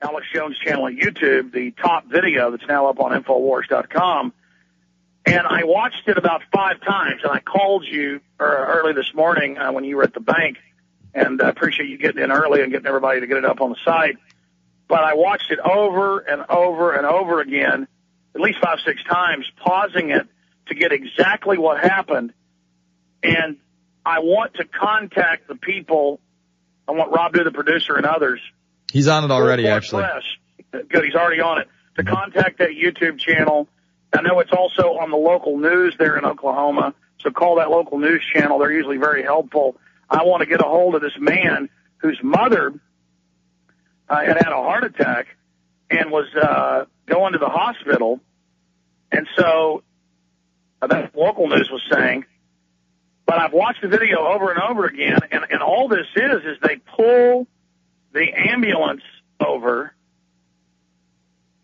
Alex Jones channel on YouTube, the top video that's now up on Infowars.com. And I watched it about 5 times, and I called you early this morning when you were at the bank, and I appreciate you getting in early and getting everybody to get it up on the site. But I watched it over and over and over again, at least 5, 6 times, pausing it to get exactly what happened. And I want to contact the people. I want Rob to, the producer, and others. He's on it already, actually. Good, he's already on it. To contact that YouTube channel. I know it's also on the local news there in Oklahoma, so call that local news channel. They're usually very helpful. I want to get a hold of this man whose mother had a heart attack and was going to the hospital. And so that local news was saying, but I've watched the video over and over again, and all this is they pull the ambulance over.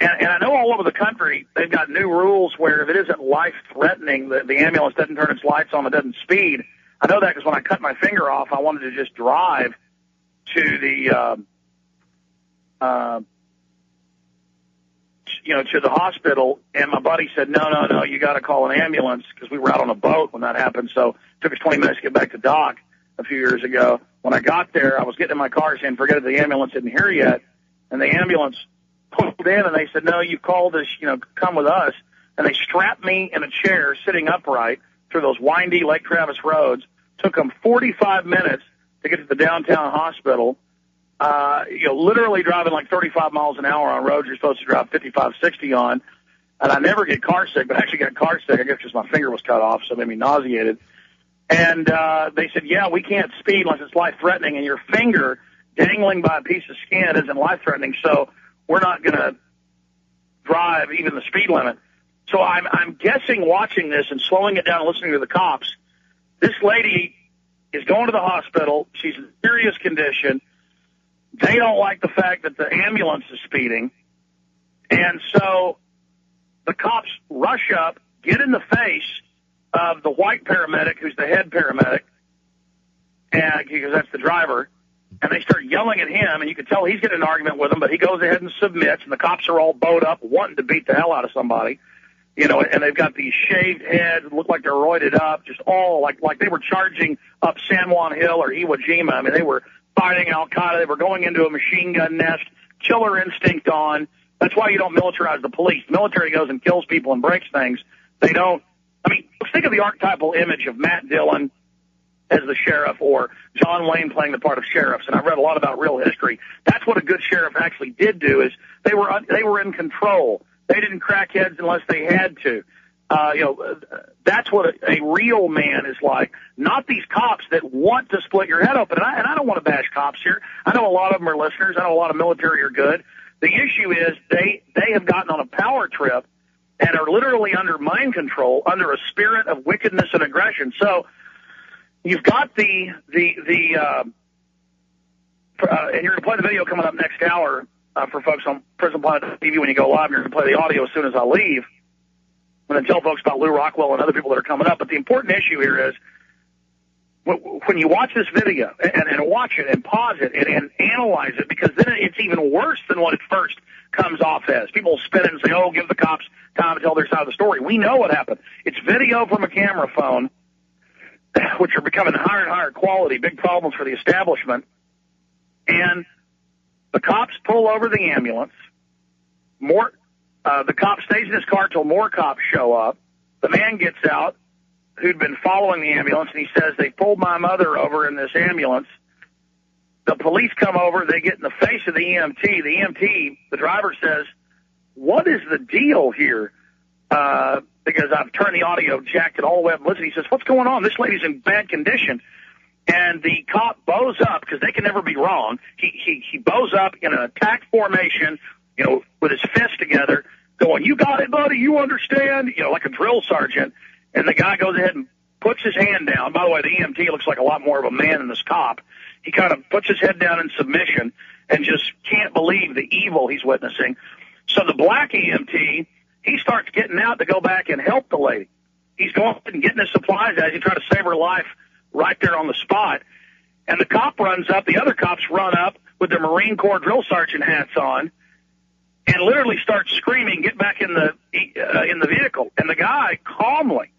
And I know all over the country they've got new rules where if it isn't life-threatening, the ambulance doesn't turn its lights on, it doesn't speed. I know that because when I cut my finger off, I wanted to just drive to the, to the hospital, and my buddy said, no, you got to call an ambulance because we were out on a boat when that happened. So it took us 20 minutes to get back to dock a few years ago. When I got there, I was getting in my car saying, forget it, the ambulance isn't here yet, and the ambulance pulled in, and they said, no, you called us, come with us. And they strapped me in a chair sitting upright through those windy Lake Travis roads. Took them 45 minutes to get to the downtown hospital, literally driving like 35 miles an hour on roads you're supposed to drive 55, 60 on. And I never get car sick, but I actually got car sick, I guess because my finger was cut off, so it made me nauseated. And they said, yeah, we can't speed unless it's life-threatening, and your finger dangling by a piece of skin isn't life-threatening, so we're not going to drive even the speed limit. So I'm guessing watching this and slowing it down and listening to the cops, this lady is going to the hospital. She's in serious condition. They don't like the fact that the ambulance is speeding. And so the cops rush up, get in the face of the white paramedic, who's the head paramedic, and because that's the driver, and they start yelling at him, and you can tell he's getting an argument with them, but he goes ahead and submits, and the cops are all bowed up, wanting to beat the hell out of somebody, and they've got these shaved heads, look like they're roided up, just all like they were charging up San Juan Hill or Iwo Jima. I mean, they were fighting Al-Qaeda. They were going into a machine gun nest, killer instinct on. That's why you don't militarize the police. The military goes and kills people and breaks things. They don't. I mean, think of the archetypal image of Matt Dillon as the sheriff, or John Wayne playing the part of sheriffs. And I've read a lot about real history. That's what a good sheriff actually did do, is they were in control. They didn't crack heads unless they had to. That's what a real man is like, not these cops that want to split your head open. And I don't want to bash cops here. I know a lot of them are listeners. I know a lot of military are good. The issue is they have gotten on a power trip and are literally under mind control, under a spirit of wickedness and aggression. So you've got and you're going to play the video coming up next hour for folks on Prison Planet TV when you go live. And you're going to play the audio as soon as I leave. I'm going to tell folks about Lou Rockwell and other people that are coming up. But the important issue here is when you watch this video and watch it and pause it and analyze it, because then it's even worse than what it first comes off as. People spin it and say, oh, give the cops time to tell their side of the story. We know what happened. It's video from a camera phone, which are becoming higher and higher quality, big problems for the establishment. And the cops pull over the ambulance. The cop stays in his car till more cops show up. The man gets out who'd been following the ambulance, and he says, they pulled my mother over in this ambulance. The police come over. They get in the face of the EMT. The EMT, the driver, says, what is the deal here? Because I've turned the audio, jacked it all the way up and listened. He says, what's going on? This lady's in bad condition. And the cop bows up, because they can never be wrong. He bows up in an attack formation, with his fists together, going, you got it, buddy, you understand, like a drill sergeant. And the guy goes ahead and puts his hand down. By the way, the EMT looks like a lot more of a man than this cop. He kind of puts his head down in submission and just can't believe the evil he's witnessing. So the black EMT, he starts getting out to go back and help the lady. He's going and getting his supplies as he tries to save her life right there on the spot. And the cop runs up. The other cops run up with their Marine Corps drill sergeant hats on. and literally starts screaming, "Get back in the vehicle!" And the guy calmly,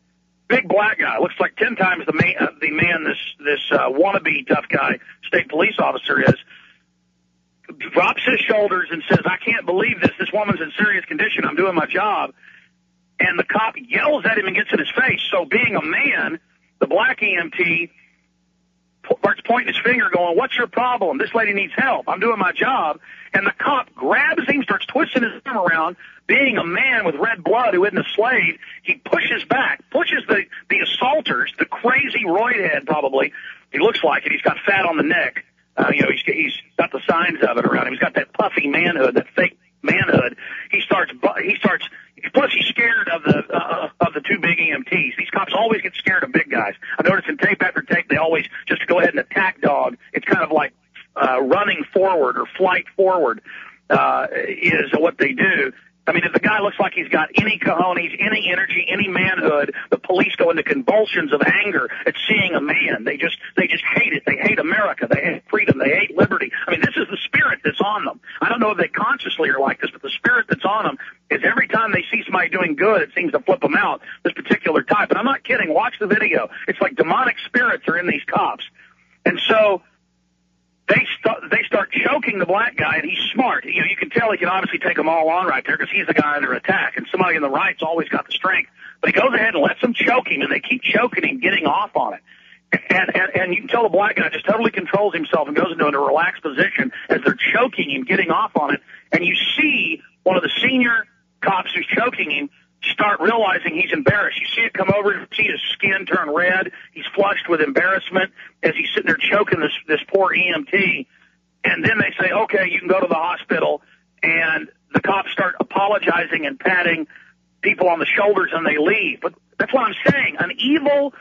big black guy, looks like 10 times the man this wannabe tough guy state police officer is, drops his shoulders and says, "I can't believe this. This woman's in serious condition. I'm doing my job." And the cop yells at him and gets in his face. So being a man, the black EMT starts pointing his finger going, "What's your problem? This lady needs help. I'm doing my job." And the cop grabs him, starts twisting his arm around. Being a man with red blood who isn't a slave, he pushes back, pushes the assaulters, the crazy roid head probably. He looks like it. He's got fat on the neck. He's got the signs of it around him. He's got that puffy manhood, that fake manhood. Plus he's scared of the two big EMTs. These cops always get scared of big guys. I noticed in tape after tape, they always just go ahead and attack dog. It's kind of like running forward or flight forward is what they do. I mean, if the guy looks like he's got any cojones, any energy, any manhood, the police go into convulsions of anger at seeing a man. They just hate it. They hate America. They hate freedom. They hate liberty. I mean, this is the spirit that's on them. I don't know if they consciously are like this, but the spirit that's on them is every time they see somebody doing good, it seems to flip them out, this particular type. And I'm not kidding. Watch the video. It's like demonic spirits are in these cops. And so they start choking the black guy, and he's smart. You can tell he can obviously take them all on right there because he's the guy under attack, and somebody in the right's always got the strength. But he goes ahead and lets them choke him, and they keep choking him, getting off on it. And you can tell the black guy just totally controls himself and goes into a relaxed position as they're choking him, getting off on it. And you see one of the senior cops who's choking him start realizing he's embarrassed. You see it come over, you see his skin turn red. He's flushed with embarrassment as he's sitting there choking this poor EMT. And then they say, "Okay, you can go to the hospital." And the cops start apologizing and patting people on the shoulders, and they leave. But that's what I'm saying. An evil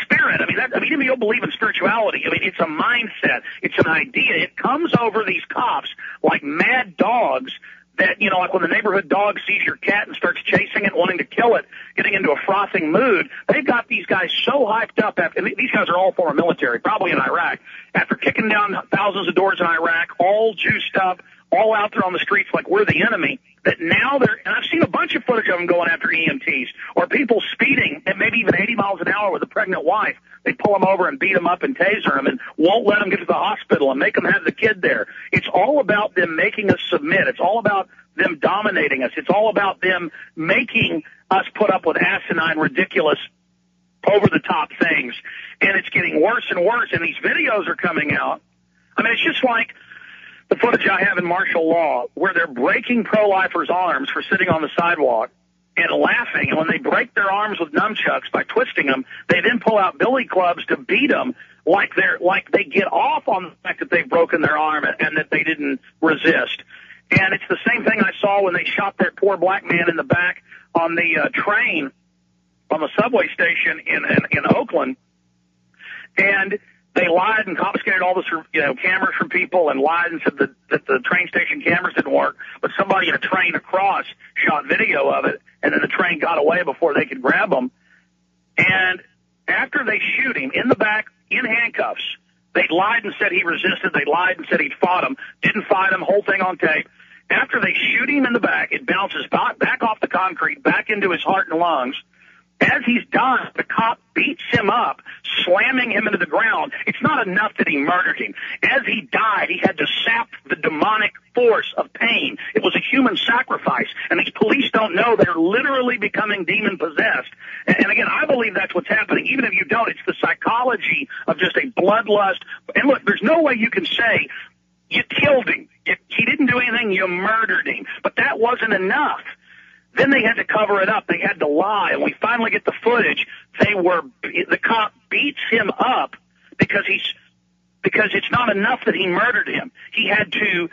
spirit. I mean, even if you don't believe in spirituality, I mean, it's a mindset. It's an idea. It comes over these cops like mad dogs that, like when the neighborhood dog sees your cat and starts chasing it, wanting to kill it, getting into a frothing mood. They've got these guys so hyped up. And these guys are all former military, probably in Iraq. After kicking down thousands of doors in Iraq, all juiced up, all out there on the streets like we're the enemy, that now and I've seen a bunch of footage of them going after EMTs or people speeding at maybe even 80 miles an hour with a pregnant wife. They pull them over and beat them up and taser them and won't let them get to the hospital and make them have the kid there. It's all about them making us submit. It's all about them dominating us. It's all about them making us put up with asinine, ridiculous, over-the-top things. And it's getting worse and worse, and these videos are coming out. I mean, it's just like the footage I have in martial law where they're breaking pro-lifers' arms for sitting on the sidewalk and laughing. And when they break their arms with nunchucks by twisting them, they then pull out billy clubs to beat them like they get off on the fact that they've broken their arm and that they didn't resist. And it's the same thing I saw when they shot that poor black man in the back on the train on the subway station in Oakland. And they lied and confiscated all the cameras from people and lied and said that the train station cameras didn't work. But somebody in a train across shot video of it, and then the train got away before they could grab him. And after they shoot him in the back in handcuffs, they lied and said he resisted. They lied and said he'd fought him. Didn't fight him. Whole thing on tape. After they shoot him in the back, it bounces back off the concrete, back into his heart and lungs. As he's done, the cop beats him up, slamming him into the ground. It's not enough that he murdered him. As he died, he had to sap the demonic force of pain. It was a human sacrifice, and these police don't know they're literally becoming demon-possessed. And again, I believe that's what's happening. Even if you don't, it's the psychology of just a bloodlust. And look, there's no way you can say you killed him. He didn't do anything, you murdered him. But that wasn't enough. Then they had to cover it up. They had to lie. And we finally get the footage. The cop beats him up because it's not enough that he murdered him. He had to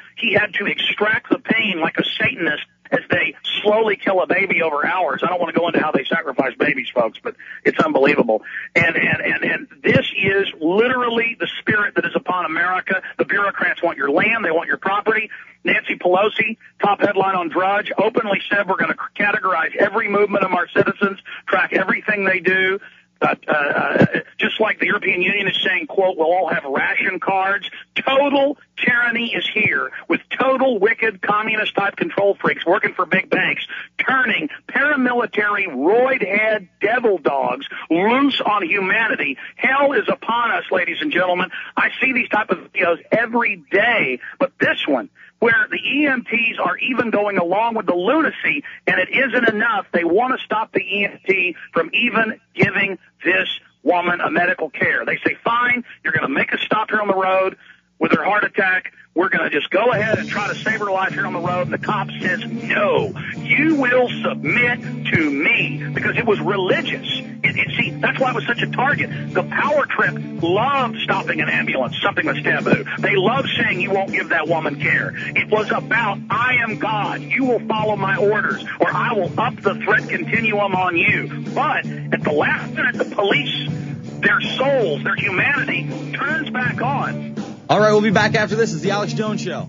extract the pain like a Satanist as they slowly kill a baby over hours. I don't want to go into how they sacrifice babies, folks, but it's unbelievable. And this is literally the spirit that is upon America. The bureaucrats want your land. They want your property. Nancy Pelosi, top headline on Drudge, openly said we're going to categorize every movement of our citizens, track everything they do. just like the European Union is saying, quote, we'll all have ration cards. Total tyranny is here with total wicked communist-type control freaks working for big banks, turning paramilitary, roid-head devil dogs loose on humanity. Hell is upon us, ladies and gentlemen. I see these type of videos every day, but this one, where the EMTs are even going along with the lunacy, and it isn't enough. They want to stop the EMT from even giving this woman a medical care. They say, fine, you're going to make us stop here on the road with her heart attack. We're going to just go ahead and try to save her life here on the road. And the cop says, no, you will submit to me, because it was religious. See, that's why it was such a target. The power trip loved stopping an ambulance, something that's taboo. They loved saying you won't give that woman care. It was about, I am God. You will follow my orders, or I will up the threat continuum on you. But at the last minute, the police, their souls, their humanity turns back on. All right, we'll be back after this. It's the Alex Jones Show.